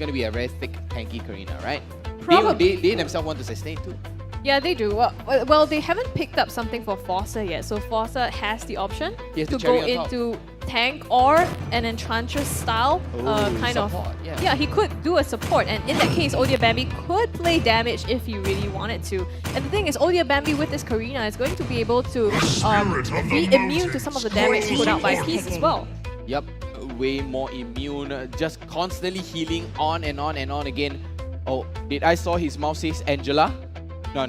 going to be a very thick, tanky Karina, right? Probably. They themselves want to sustain too. Yeah, they do. Well, they haven't picked up something for Forza yet, so Forza has the option to go into tank or an Enchantress style kind support, of. Yeah, he could do a support, and in that case, Odia Bambi could play damage if he really wanted to. And the thing is, Odia Bambi with this Karina is going to be able to be immune to some of the damage put out by Peace as well. Yep, way more immune, just constantly healing on and on and on again. Oh, did I saw his mouth says Angela? No.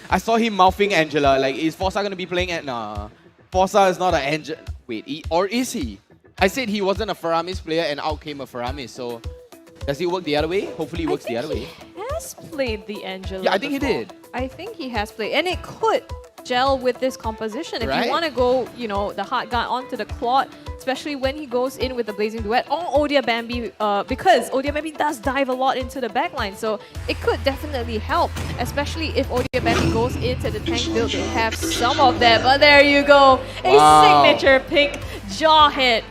I saw him mouthing Angela. Like, is Forza going to be playing at... Nah. Forza is not an Angela... Wait, or is he? I said he wasn't a Faramis player and out came a Faramis. So, does it work the other way? Hopefully it works the other way. He has played the Angela. Yeah, I think he did. I think he has played. And it could gel with this composition. If you want to go, you know, the hard guy onto the Claude, especially when he goes in with the Blazing Duet or Odia Bambi, because Odia Bambi does dive a lot into the backline, so it could definitely help, especially if Odia Bambi goes into the tank build to have some of that. But there you go, a signature pick, jaw hit.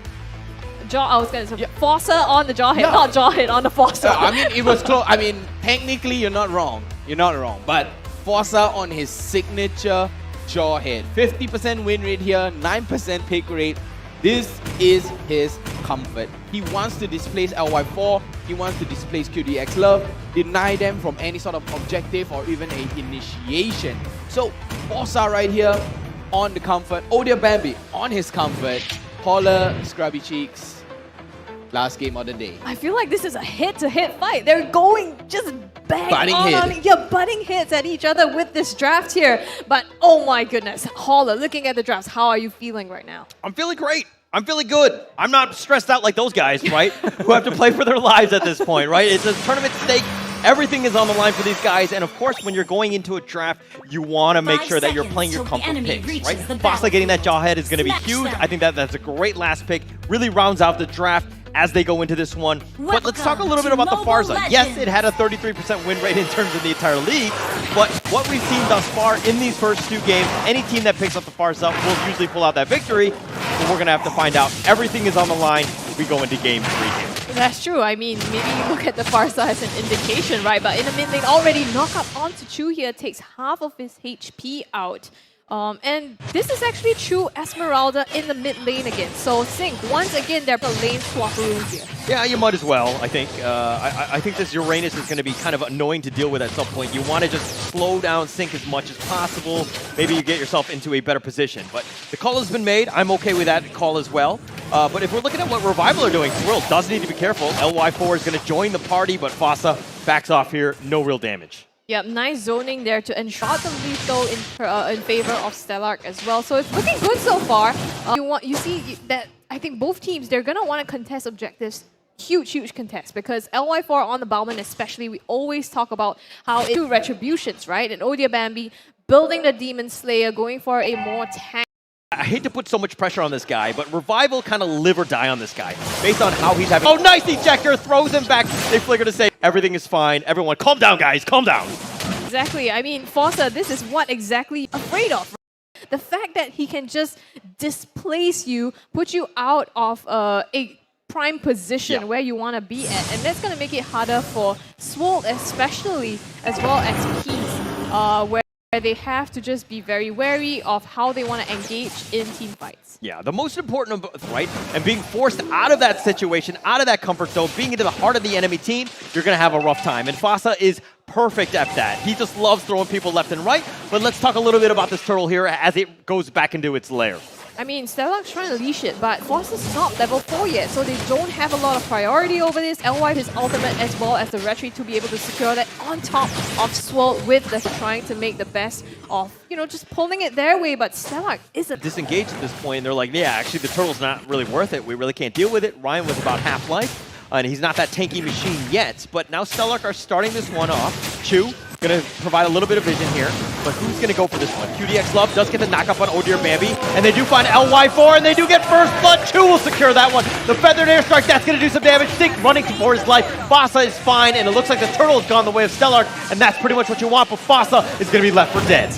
I was gonna say Forza on the jaw hit, not jaw hit on the Forza. I mean, it was close. I mean, technically, you're not wrong. You're not wrong. But Forza on his signature jaw hit, 50% win rate here, 9% pick rate. This is his comfort. He wants to displace LY4, he wants to displace QDX Love, deny them from any sort of objective or even an initiation. So, Forza right here on the comfort, Odia Bambi on his comfort, Holler, Scrubby Cheeks, last game of the day. I feel like this is a hit-to-hit fight. They're going just butting hits at each other with this draft here. But oh my goodness, Holler, looking at the drafts, how are you feeling right now? I'm feeling great. I'm feeling good. I'm not stressed out like those guys, right? Who have to play for their lives at this point, right? It's a tournament stake. Everything is on the line for these guys. And of course, when you're going into a draft, you want to make sure that you're playing your comfort picks, right? Fossa getting that jaw head is going to be huge. I think that's a great last pick. Really rounds out the draft as they go into this one. But let's talk a little bit about the Farza. Yes, it had a 33% win rate in terms of the entire league, but what we've seen thus far in these first two games, any team that picks up the Farza will usually pull out that victory, but we're going to have to find out. Everything is on the line. We go into game 3 here. That's true. I mean, maybe you look at the Farza as an indication, right? But in the mid lane, already knock up onto Chu here, takes half of his HP out. And this is actually true Esmeralda in the mid lane again. So Sync, once again, they're the lane swapperoos here. Yeah, you might as well, I think. I think this Uranus is going to be kind of annoying to deal with at some point. You want to just slow down Sync as much as possible. Maybe you get yourself into a better position. But the call has been made. I'm okay with that call as well. But if we're looking at what Revival are doing, Swirl does need to be careful. LY4 is going to join the party, but Fossa backs off here. No real damage. Yep, nice zoning there to ensure the lethal in favor of Stellark as well. So it's looking good so far. You see that I think both teams, they're going to want to contest objectives. Huge contest, because LY4 on the Bauman especially, we always talk about how it's two retributions, right? And Odia Bambi building the Demon Slayer, going for a more tank. I hate to put so much pressure on this guy, but Revival kind of live or die on this guy based on how he's having. Oh, nice ejector, throws him back. They flicker to say everything is fine. Everyone, calm down, guys, calm down. Exactly. I mean, Fossa, this is what exactly afraid of. Right? The fact that he can just displace you, put you out of a prime position where you want to be at, and that's going to make it harder for Swole, especially, as well as Peace, where they have to just be very wary of how they want to engage in team fights. Yeah, the most important, right? And being forced out of that situation, out of that comfort zone, being into the heart of the enemy team, you're going to have a rough time. And Fossa is perfect at that. He just loves throwing people left and right. But let's talk a little bit about this turtle here as it goes back into its lair. I mean, Stellark's trying to leash it, but Fossa's not level 4 yet, so they don't have a lot of priority over this. LY his ultimate as well as the retreat to be able to secure that on top of Swirl with the trying to make the best of, you know, just pulling it their way, but Stellark isn't. Disengaged at this point, and they're like, yeah, actually the turtle's not really worth it. We really can't deal with it. Ryan was about half-life, and he's not that tanky machine yet, but now Stellark are starting this one off. Chu going to provide a little bit of vision here, but who's going to go for this one? QDX Love does get the knockup on Odia Bambi, and they do find LY4, and they do get first blood. Chu will secure that one. The Feathered Airstrike, that's going to do some damage. Sync running for his life. Fossa is fine, and it looks like the turtle has gone the way of Stellark, and that's pretty much what you want, but Fossa is going to be left for dead.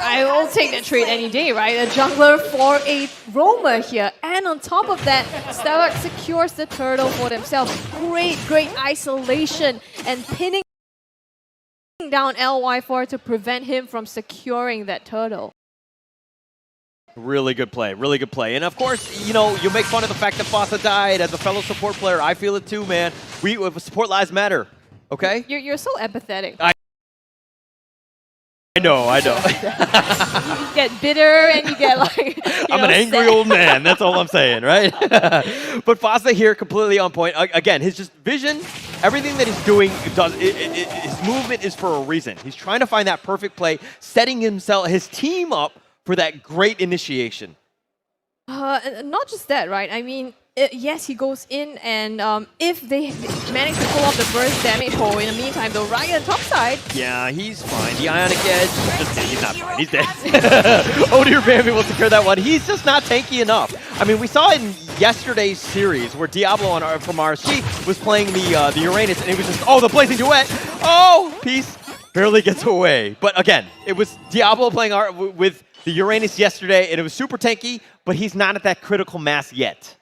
I will take that trade any day, right? A jungler for a roamer here. And on top of that, Stellark secures the turtle for themselves. Great isolation and pinning down LY4 to prevent him from securing that turtle. Really good play, really good play. And of course, you know, you make fun of the fact that Fossa died. As a fellow support player, I feel it too, man. Support lives matter, okay? You're so empathetic. I know. You get bitter and you get like, I'm an angry old man, that's all I'm saying, right? But Fossa here, completely on point. Again, his just vision, everything that he's doing, his movement is for a reason. He's trying to find that perfect play, setting his team up for that great initiation. Not just that, right? I mean, yes, he goes in, and if they manage to pull off the burst damage hole in the meantime, though, right on the top side. Yeah, he's fine. The Ionic Edge, he's not fine. He's dead. Odir Bambi will secure that one. He's just not tanky enough. I mean, we saw in yesterday's series where Diablo from RSG was playing the Uranus, and it was just, oh, the Blazing Duet. Oh, Peace barely gets away. But again, it was Diablo playing with the Uranus yesterday, and it was super tanky, but he's not at that critical mass yet.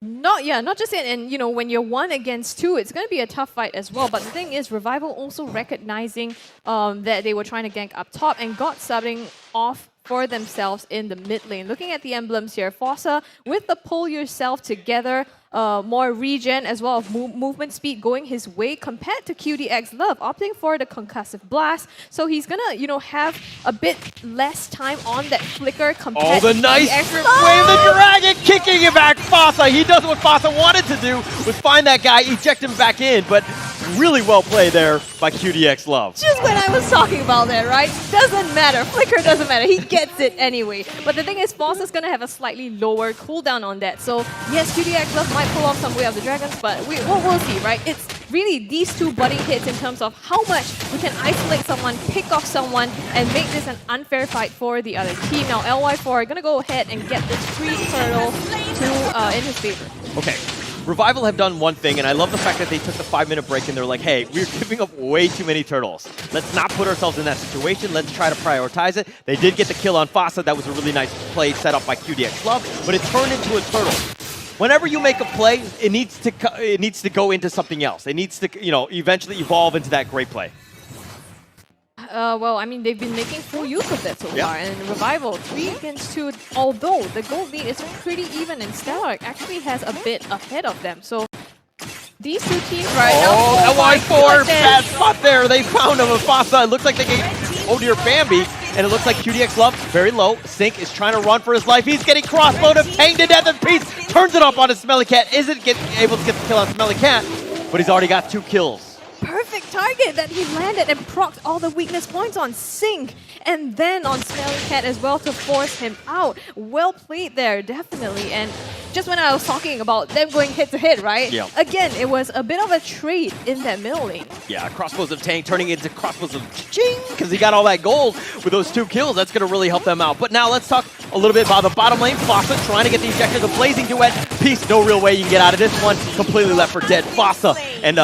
Not just it. And you know, when you're 1 against 2, it's going to be a tough fight as well. But the thing is, Revival also recognizing that they were trying to gank up top and got subbing off for themselves in the mid lane. Looking at the emblems here, Fossa with the pull yourself together, more regen as well as movement speed going his way compared to QDX Love, opting for the concussive blast. So he's gonna, you know, have a bit less time on that flicker compared to the nice QDX wave the dragon, kicking it back. Fossa, he does what Fossa wanted to do, was find that guy, eject him back in, but really well played there by QDX Love. Just when I was talking about that, right? Doesn't matter. Flicker doesn't matter. He gets it anyway. But the thing is, Fossa's going to have a slightly lower cooldown on that. So, yes, QDX Love might pull off some Way of the Dragons, but we'll see, right? It's really these two butting hits in terms of how much we can isolate someone, pick off someone, and make this an unfair fight for the other team. Now, LY4 are going to go ahead and get this free turtle in his favor. Okay. Revival have done one thing, and I love the fact that they took the 5-minute break and they're like, hey, we're giving up way too many turtles. Let's not put ourselves in that situation. Let's try to prioritize it. They did get the kill on Fossa. That was a really nice play set up by QDX Love, but it turned into a turtle. Whenever you make a play, it needs to go into something else. It needs to, you know, eventually evolve into that great play. Well, I mean, they've been making full use of that so far. And Revival, 3 against 2, although the gold lead is pretty even, and Stellark actually has a bit ahead of them. So these two teams right now. Oh, LY4, bad spot there. They found him with Fossa. It looks like they gave Odir Bambi, and it looks like QDX Love, very low. Sync is trying to run for his life. He's getting crossbowed, tanked to death, and Peace turns it up on his Smelly Cat. Isn't able to get the kill on Smelly Cat, but he's already got 2 kills. Perfect target that he landed and procced all the weakness points on Sync and then on Smelly Cat as well to force him out. Well played there, definitely. And just when I was talking about them going head to head, right? Yeah. Again, it was a bit of a trade in that middle lane. Yeah, crossbows of Tank turning into crossbows of Ching because he got all that gold with those 2 kills. That's going to really help them out. But now let's talk a little bit about the bottom lane. Fossa trying to get the ejector. The Blazing Duet. Peace, no real way you can get out of this one. Completely left for dead. Fossa and,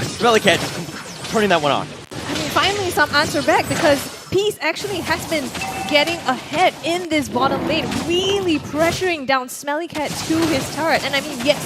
Smelly Cat just turning that one on. I mean, finally some answer back because Peace actually has been getting ahead in this bottom lane, really pressuring down Smelly Cat to his turret. And I mean, yes,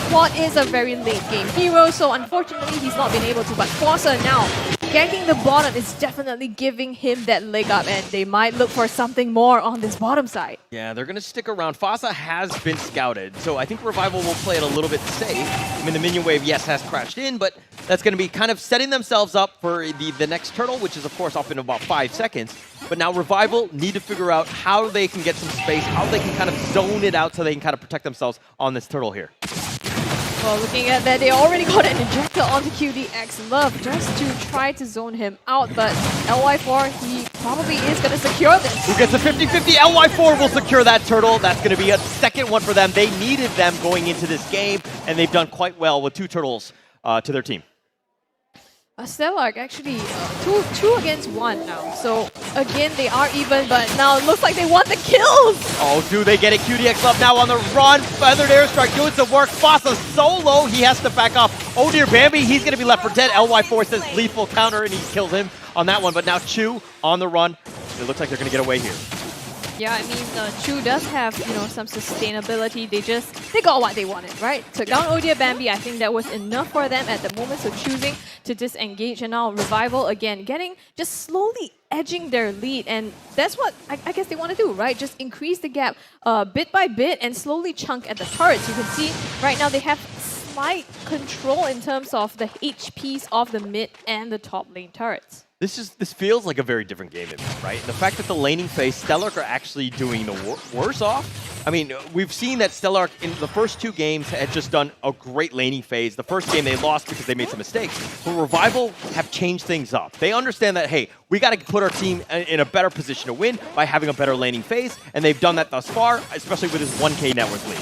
Quad is a very late game hero, so unfortunately he's not been able to. But Fossa now, ganking the bottom is definitely giving him that leg up, and they might look for something more on this bottom side. Yeah, they're going to stick around. Fossa has been scouted, so I think Revival will play it a little bit safe. I mean, the minion wave, yes, has crashed in, but that's going to be kind of setting themselves up for the next turtle, which is, of course, up in about 5 seconds. But now Revival need to figure out how they can get some space, how they can kind of zone it out so they can kind of protect themselves on this turtle here. Well, looking at that, they already got an injector onto QDX Love just to try to zone him out, but LY4, he probably is going to secure this. Who gets a 50-50? LY4 will secure that turtle. That's going to be a second one for them. They needed them going into this game, and they've done quite well with 2 turtles to their team. Stellark actually two against one now. So again, they are even, but now it looks like they want the kills. Oh, do they get it? QDX Love now on the run. Feathered Airstrike doing some work. Fossa so low, he has to back off. Oh dear, Bambi, he's going to be left for dead. LY4 says lethal counter, and he kills him on that one. But now Chu on the run. It looks like they're going to get away here. Yeah, I mean, Chu does have, some sustainability. They got what they wanted, right? Took down Odia Bambi. I think that was enough for them at the moment, so choosing to disengage. And now Revival again, just slowly edging their lead. And that's what I guess they want to do, right? Just increase the gap bit by bit and slowly chunk at the turrets. You can see right now they have slight control in terms of the HPs of the mid and the top lane turrets. This feels like a very different game, right? The fact that the laning phase, Stellark are actually doing the worse off. I mean, we've seen that Stellark in the first 2 games had just done a great laning phase. The first game they lost because they made some mistakes. But Revival have changed things up. They understand that, hey, we got to put our team in a better position to win by having a better laning phase, and they've done that thus far, especially with this 1K network lead.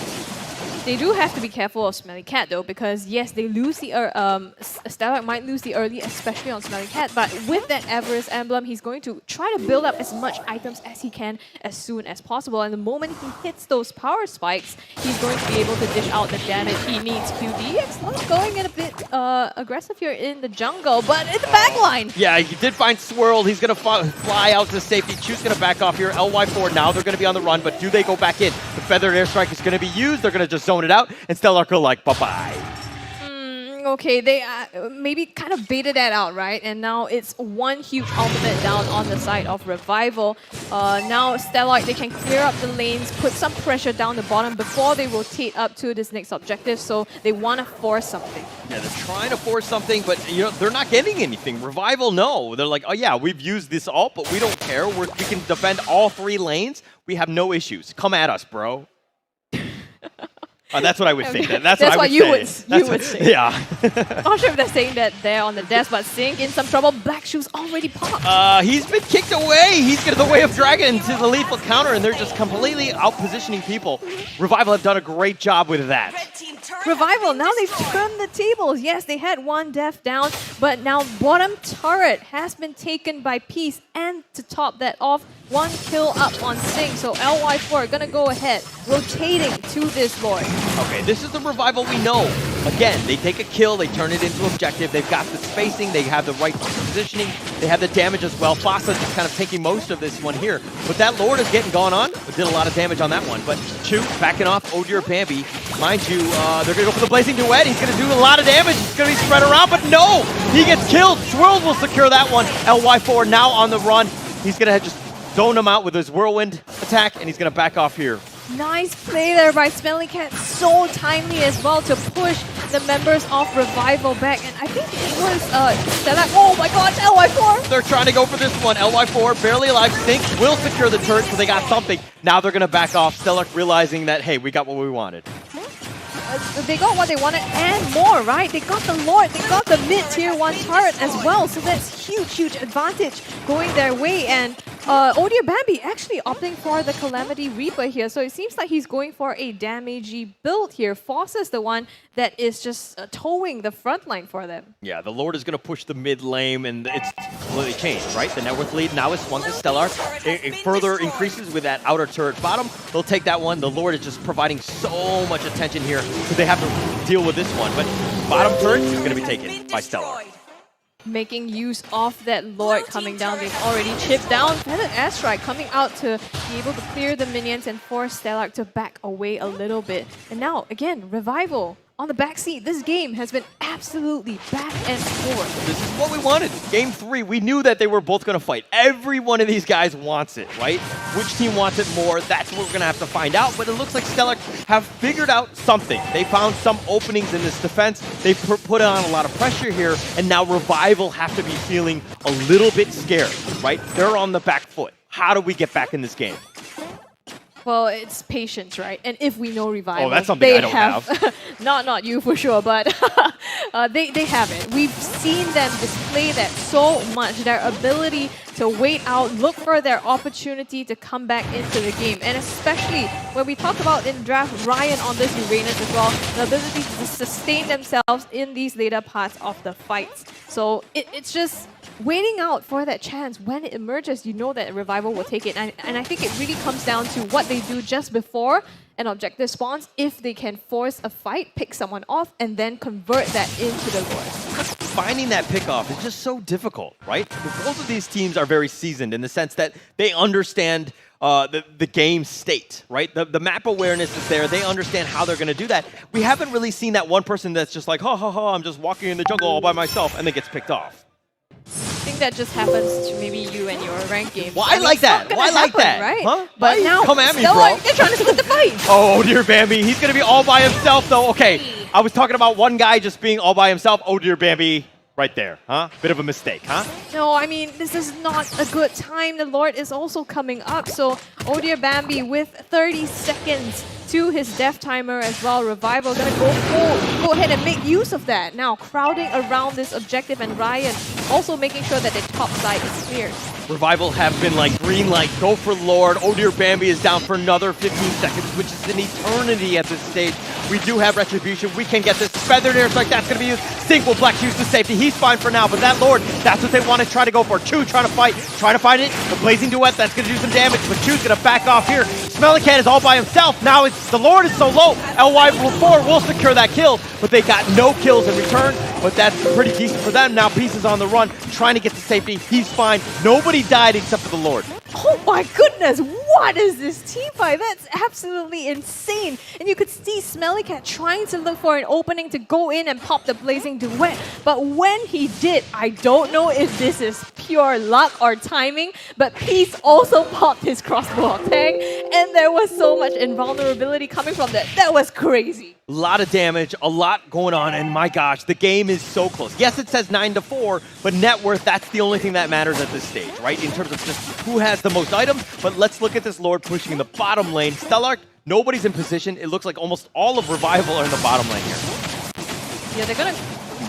They do have to be careful of Smelly Cat though, because yes, they lose the Stellark might lose the early, especially on Smelly Cat. But with that Avarice emblem, he's going to try to build up as much items as he can as soon as possible. And the moment he hits those power spikes, he's going to be able to dish out the damage he needs. QDX not going in a bit aggressive here in the jungle, but in the backline. Yeah, he did find Swirl. He's going to fly out to safety. Chu's going to back off here. LY4 now they're going to be on the run, but do they go back in? The Feathered Airstrike is going to be used. They're going to just zone it out, and Stellark are like, bye-bye. Okay, they maybe kind of baited that out, right? And now it's one huge ultimate down on the side of Revival. Now Stellark, they can clear up the lanes, put some pressure down the bottom before they rotate up to this next objective, so they want to force something. Yeah, they're trying to force something, but they're not getting anything. Revival, no. They're like, oh yeah, we've used this ult, but we don't care. We can defend all 3 lanes. We have no issues. Come at us, bro. That's what I would think. That's what you would say. Yeah. Not sure if they're saying that there on the desk, but Sink in some trouble. Black Shoes already popped. He's been kicked away. He's got the Way of Dragon into the lethal counter, and they're just completely out-positioning people. Revival have done a great job with that. Revival, now they've turned the tables. Yes, they had one death down, but now bottom turret has been taken by Peace, and to top that off, 1 kill up on Sing. So LY4 gonna go ahead, rotating to this Lord. Okay, this is the Revival we know. Again, they take a kill, they turn it into objective, they've got the spacing, they have the right positioning, they have the damage as well. Fossa's just kind of taking most of this one here. But that Lord is getting gone on, but did a lot of damage on that one. But Chu backing off Oh Dear Bambi. Mind you, they're going to go for the Blazing Duet. He's going to do a lot of damage. It's going to be spread around, but no! He gets killed. Swirl will secure that one. LY4 now on the run. He's going to just zone him out with his Whirlwind attack, and he's going to back off here. Nice play there by Smelly Cat. So timely as well to push the members of Revival back. And I think it was Stellark. Oh my gosh, LY4! They're trying to go for this one. LY4 barely alive. Sink will secure the turret, so they got something. Now they're going to back off. Stellark realizing that, hey, we got what we wanted. They got what they wanted and more, right? They got the Lord, they got the mid-tier 1 turret as well. So that's huge advantage going their way. And Odia Bambi actually opting for the Calamity Reaper here. So it seems like he's going for a damagey build here. Foss is the one that is just towing the front line for them. Yeah, the Lord is going to push the mid lane, and it's completely changed, right? The network lead now is swung to Stellark. It further increases with that outer turret bottom. They'll take that one. The Lord is just providing so much attention here, so they have to deal with this one. But bottom turret is going to be taken by Stellark. Making use of that Lord coming down. They've already chipped down. Feathered Airstrike coming out to be able to clear the minions and force Stellark to back away a little bit. And now, again, Revival on the backseat. This game has been absolutely back and forth. This is what we wanted. Game 3, we knew that they were both going to fight. Every one of these guys wants it, right? Which team wants it more? That's what we're going to have to find out. But it looks like Stellark have figured out something. They found some openings in this defense. They put on a lot of pressure here, and now Revival have to be feeling a little bit scared, right? They're on the back foot. How do we get back in this game? Well, it's patience, right? And if we know Revival, Oh, that's something they I don't have. not you for sure, but they have it. We've seen them display that so much, their ability to wait out, look for their opportunity to come back into the game. And especially when we talk about in draft Ryan on this Uranus as well, the ability to sustain themselves in these later parts of the fights. So it's just waiting out for that chance. When it emerges, you know that Revival will take it. And I think it really comes down to what they do just before an objective spawns. If they can force a fight, pick someone off, and then convert that into the Lord. Finding that pickoff is just so difficult, right? Both of these teams are very seasoned in the sense that they understand the game state, right? The map awareness is there. They understand how they're going to do that. We haven't really seen that one person that's just like, ha ha ha, I'm just walking in the jungle all by myself, and then gets picked off. I think that just happens to maybe you and your rank game. Well, I like that. Why like that? Right? Huh? But Why? now, Come at me, Stellark, bro. they're trying to split the fight. Oh, dear Bambi. He's going to be all by himself, though. Okay, I was talking about one guy just being all by himself. Oh, dear Bambi. Right there, huh? Bit of a mistake, huh? No, I mean, this is not a good time. The Lord is also coming up. So, oh dear Bambi with 30 seconds to his death timer as well. Revival gonna go ahead and make use of that. Now, crowding around this objective, and Ryan also making sure that the top side is cleared. Revival have been like green light, go for Lord. Oh dear Bambi is down for another 15 seconds, which is an eternity at this stage. We do have Retribution. We can get this. Feathered Airstrike, that's going to be used. Sync will Black use the safety. He's fine for now, but that Lord, that's what they want to try to go for. Chu trying to fight, trying to find it. The Blazing Duet, that's going to do some damage, but Chu's going to back off here. Smelly Cat is all by himself. Now it's the Lord is so low. LY4 will secure that kill, but they got no kills in return, but that's pretty decent for them. Now Pieces on the run, trying to get to safety. He's fine. Nobody died except for the Lord. Oh my goodness, what is this team fight? That's absolutely insane. And you could see Smelly Cat trying to look for an opening to go in and pop the Blazing Duet. But when he did, I don't know if this is pure luck or timing, but Peace also popped his crossbow tag, and there was so much invulnerability coming from that. That was crazy. A lot of damage, a lot going on, and my gosh, the game is so close. Yes, it says 9-4, but net worth, that's the only thing that matters at this stage, right? In terms of just who has the most items, but let's look at this Lord pushing in the bottom lane. Stellark, nobody's in position. It looks like almost all of Revival are in the bottom lane here. Yeah, they're gonna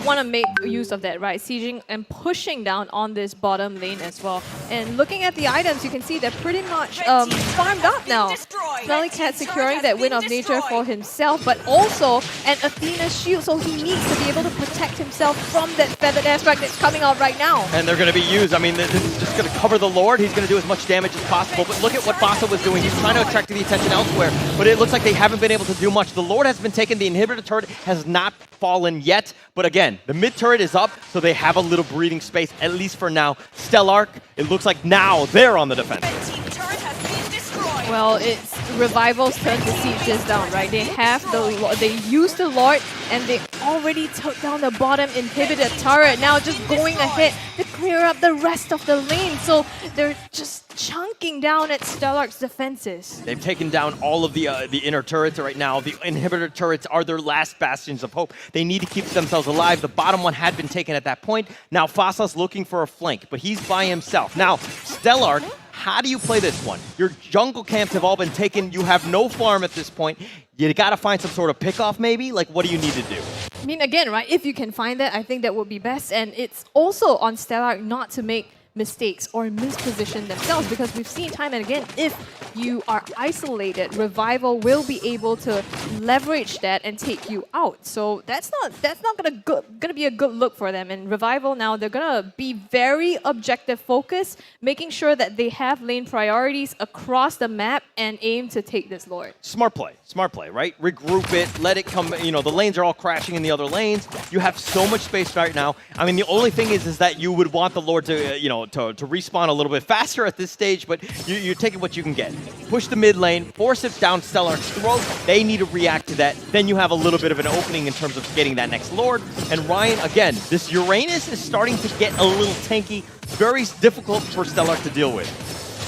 want to make use of that, right? Sieging and pushing down on this bottom lane as well. And looking at the items, you can see they're pretty much farmed up now. Smelly Cat securing that Wind of Nature for himself, but also an Athena shield, so he needs to be able to protect himself from that Feathered Airstrike that's coming out right now. And they're going to be used. I mean, this is just going to cover the Lord. He's going to do as much damage as possible. But look at what Bassa was doing. He's trying to attract the attention elsewhere, but it looks like they haven't been able to do much. The Lord has been taken. The inhibitor turret has not fallen yet, but again, the mid turret is up, so they have a little breathing space, at least for now. Stellark, it looks like now they're on the defense. Well, it's Revival's turn to siege this down, right? They have they used the Lord, and they already took down the bottom inhibitor turret. Now just going ahead to clear up the rest of the lane. So they're just chunking down at Stellark's defenses. They've taken down all of the inner turrets right now. The inhibitor turrets are their last bastions of hope. They need to keep themselves alive. The bottom one had been taken at that point. Now Fasa's looking for a flank, but he's by himself. Now, Stellark, how do you play this one? Your jungle camps have all been taken. You have no farm at this point. You got to find some sort of pickoff maybe? Like, what do you need to do? I mean, again, right, if you can find that, I think that would be best. And it's also on Stellark not to make mistakes or misposition themselves, because we've seen time and again, if you are isolated, Revival will be able to leverage that and take you out. So that's not gonna be a good look for them. And Revival now, they're gonna be very objective focused, making sure that they have lane priorities across the map and aim to take this Lord. Smart play, right? Regroup it, let it come, you know, the lanes are all crashing in the other lanes. You have so much space right now. I mean, the only thing is that you would want the Lord to, you know, to respawn a little bit faster at this stage, but you're taking what you can get. Push the mid lane, force it down Stellark's throat. They need to react to that. Then you have a little bit of an opening in terms of getting that next Lord. And Ryan, again, this Uranus is starting to get a little tanky. Very difficult for Stellark to deal with.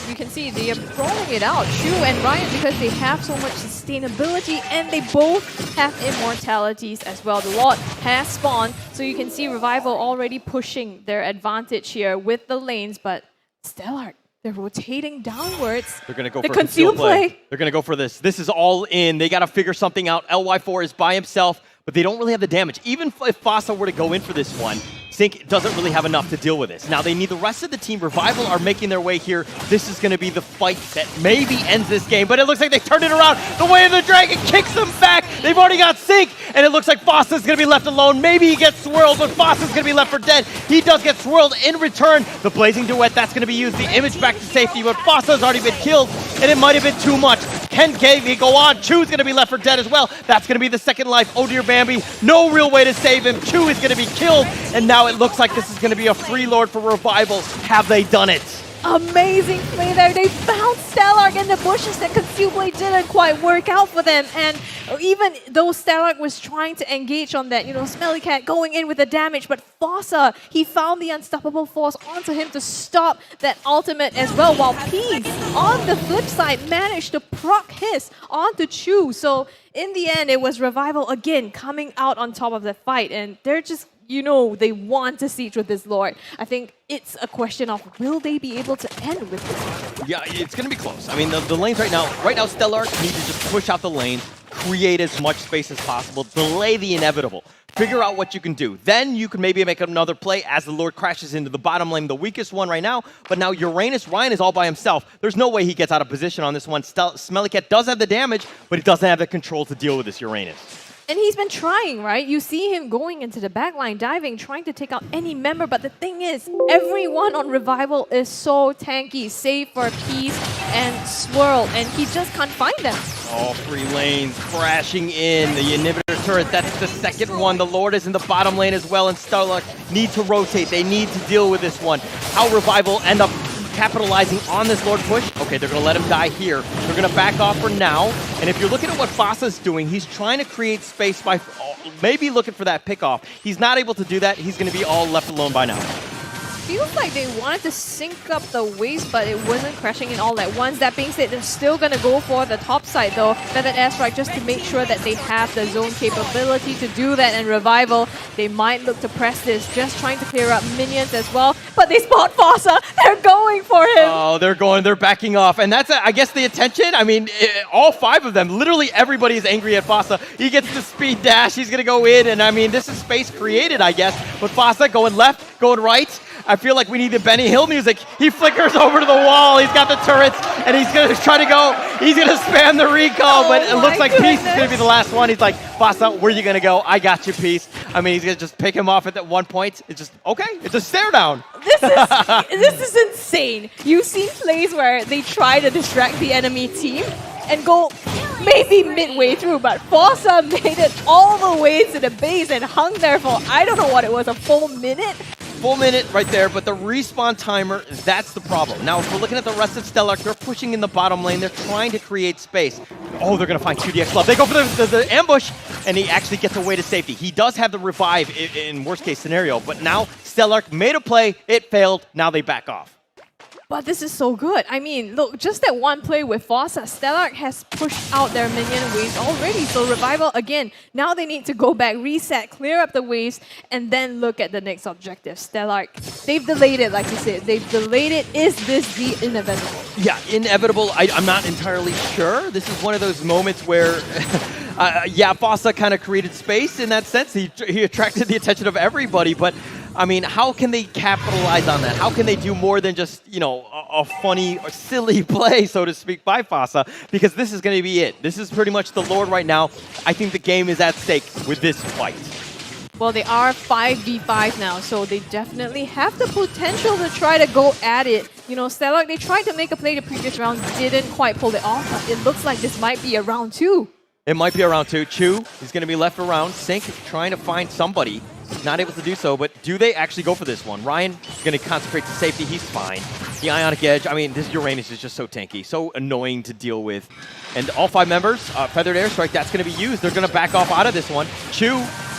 You can see they are throwing it out, Chu and Ryan, because they have so much sustainability and they both have immortalities as well. The Lord has spawned, so you can see Revival already pushing their advantage here with the lanes, but Stellark, They're rotating downwards. They're going to go the for conceal play. They're going to go for this. This is all in. They got to figure something out. LY4 is by himself, but they don't really have the damage. Even if Fossa were to go in for this one, Sync doesn't really have enough to deal with this. Now, they need the rest of the team. Revival are making their way here. This is going to be the fight that maybe ends this game, but it looks like they turned it around. The way of the dragon kicks them back. They've already got Sync, and it looks like Fossa's going to be left alone. Maybe he gets swirled, but Fossa's going to be left for dead. He does get swirled in return. The Blazing Duet, that's going to be used. The image back to safety, but Fossa's already been killed, and it might have been too much. Can he go on? Chu's going to be left for dead as well. That's going to be the second life. Oh dear Bambi, no real way to save him. Chu is going to be killed, and now it looks like this is going to be a free lord for Revival. Have they done it? Amazing play there. They found Stellark in the bushes. That Conceal Blade didn't quite work out for them. And even though Stellark was trying to engage on that, Smelly Cat going in with the damage, but Fossa, he found the unstoppable force onto him to stop that ultimate as well, while Peace, on the flip side, managed to proc his onto Chu. So in the end, it was Revival again coming out on top of the fight, and they're just they want to siege with this Lord. I think it's a question of, will they be able to end with this? Yeah, it's going to be close. I mean, the lanes right now, Stellark need to just push out the lanes, create as much space as possible, delay the inevitable, figure out what you can do. Then you can maybe make another play as the Lord crashes into the bottom lane, the weakest one right now. But now Uranus, Ryan is all by himself. There's no way he gets out of position on this one. Smelly Cat does have the damage, but he doesn't have the control to deal with this Uranus. And he's been trying, right? You see him going into the backline, diving, trying to take out any member. But the thing is, everyone on Revival is so tanky, save for Peace and Swirl, and he just can't find them. All three lanes crashing in. The inhibitor turret, that's the second one. The Lord is in the bottom lane as well, and Stellark need to rotate. They need to deal with this one. How Revival end up capitalizing on this Lord push. Okay, they're going to let him die here. They're going to back off for now. And if you're looking at what Fossa's doing, he's trying to create space by maybe looking for that pickoff. He's not able to do that. He's going to be all left alone by now. Feels like they wanted to sync up the waves, but it wasn't crashing in all at once. That being said, they're still going to go for the top side though, feathered airstrike, just to make sure that they have the zone capability to do that. And Revival, they might look to press this, just trying to clear up minions as well. But they spot Fossa. They're going for him. Oh, they're backing off. And that's, I guess, the attention. I mean, all five of them, literally everybody is angry at Fossa. He gets the speed dash. He's going to go in. And I mean, this is space created, I guess. But Fossa going left, going right. I feel like we need the Benny Hill music. He flickers over to the wall. He's got the turrets, and he's going to try to go. He's going to spam the recall, but it looks like Peace is going to be the last one. He's like, Fossa, where are you going to go? I got you, Peace. I mean, he's going to just pick him off at that one point. It's just, okay, it's a stare down. This is insane. You've seen plays where they try to distract the enemy team and go maybe midway through, but Fossa made it all the way to the base and hung there for, I don't know what it was, a full minute? Full minute right there, but the respawn timer, that's the problem. Now, if we're looking at the rest of Stellark, they're pushing in the bottom lane. They're trying to create space. Oh, they're going to find 2DX Love. They go for the ambush, and he actually gets away to safety. He does have the revive in worst-case scenario, but now Stellark made a play. It failed. Now they back off. But this is so good. I mean, look, just that one play with Fossa, Stellark has pushed out their minion waves already. So Revival, again, now they need to go back, reset, clear up the waves, and then look at the next objective. Stellark, they've delayed it, like you said. They've delayed it. Is this the inevitable? Yeah, inevitable. I'm not entirely sure. This is one of those moments where... yeah, Fossa kind of created space in that sense. He attracted the attention of everybody, but I mean, how can they capitalize on that? How can they do more than just, a funny or silly play, so to speak, by Fossa? Because this is going to be it. This is pretty much the Lord right now. I think the game is at stake with this fight. Well, they are 5v5 now, so they definitely have the potential to try to go at it. Stellark, they tried to make a play the previous round, didn't quite pull it off, but it looks like this might be a round 2. It might be a round 2. Chu is going to be left around. Sync trying to find somebody. Not able to do so, but do they actually go for this one? Ryan is going to concentrate to safety. He's fine. The Ionic Edge, I mean, this Uranus is just so tanky, so annoying to deal with. And all 5 members, Feathered Airstrike, that's going to be used. They're going to back off out of this one. Chu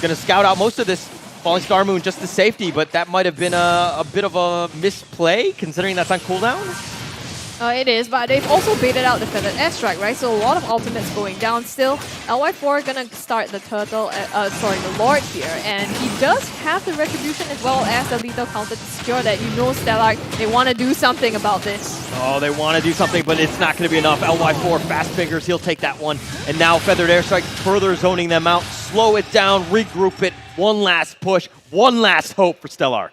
going to scout out most of this. Falling Star Moon just to safety, but that might have been a bit of a misplay, considering that's on cooldown. It is, but they've also baited out the feathered airstrike, right? So a lot of ultimates going down still. LY4 gonna start the turtle, the Lord here, and he does have the retribution as well as the lethal counter to secure that. You know, Stellark, they want to do something about this. Oh, they want to do something, but it's not going to be enough. LY4, fast fingers, he'll take that one. And now feathered airstrike further zoning them out. Slow it down, regroup it. One last push, one last hope for Stellark.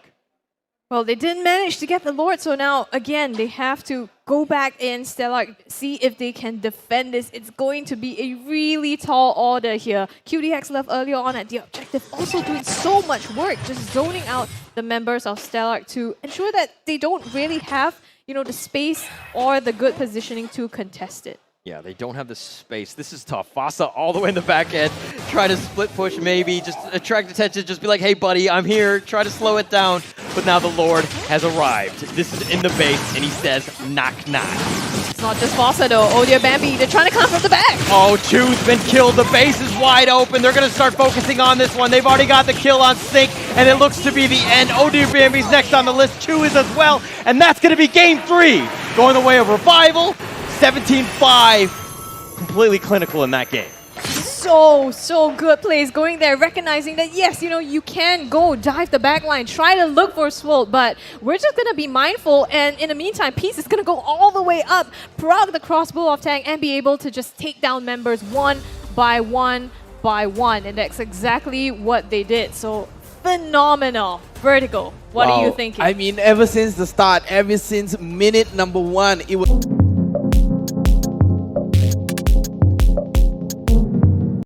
Well, they didn't manage to get the Lord, so now, again, they have to go back in, Stellark, see if they can defend this. It's going to be a really tall order here. QDX left earlier on at the objective, also doing so much work, just zoning out the members of Stellark to ensure that they don't really have, you know, the space or the good positioning to contest it. Yeah, they don't have the space. This is tough. Fasa all the way in the back end. Try to split push maybe, just attract attention, just be like, hey buddy, I'm here. Try to slow it down. But now the Lord has arrived. This is in the base, and he says, knock, knock. It's not just Fossa though. Oh dear Bambi, they're trying to come from the back. Oh, Chu's been killed. The base is wide open. They're going to start focusing on this one. They've already got the kill on Sync, and it looks to be the end. Oh dear Bambi's next on the list. Chu is as well, and that's going to be game 3. Going the way of Revival. 17-5, completely clinical in that game. So good plays going there, recognizing that yes, you know, you can go dive the backline, try to look for Swolt, but we're just going to be mindful, and in the meantime, Peace is going to go all the way up, proc the crossbow of Tang, and be able to just take down members one by one by one, and that's exactly what they did. So phenomenal. Vertical, what are you thinking? I mean, ever since the start, ever since minute number 1, it was...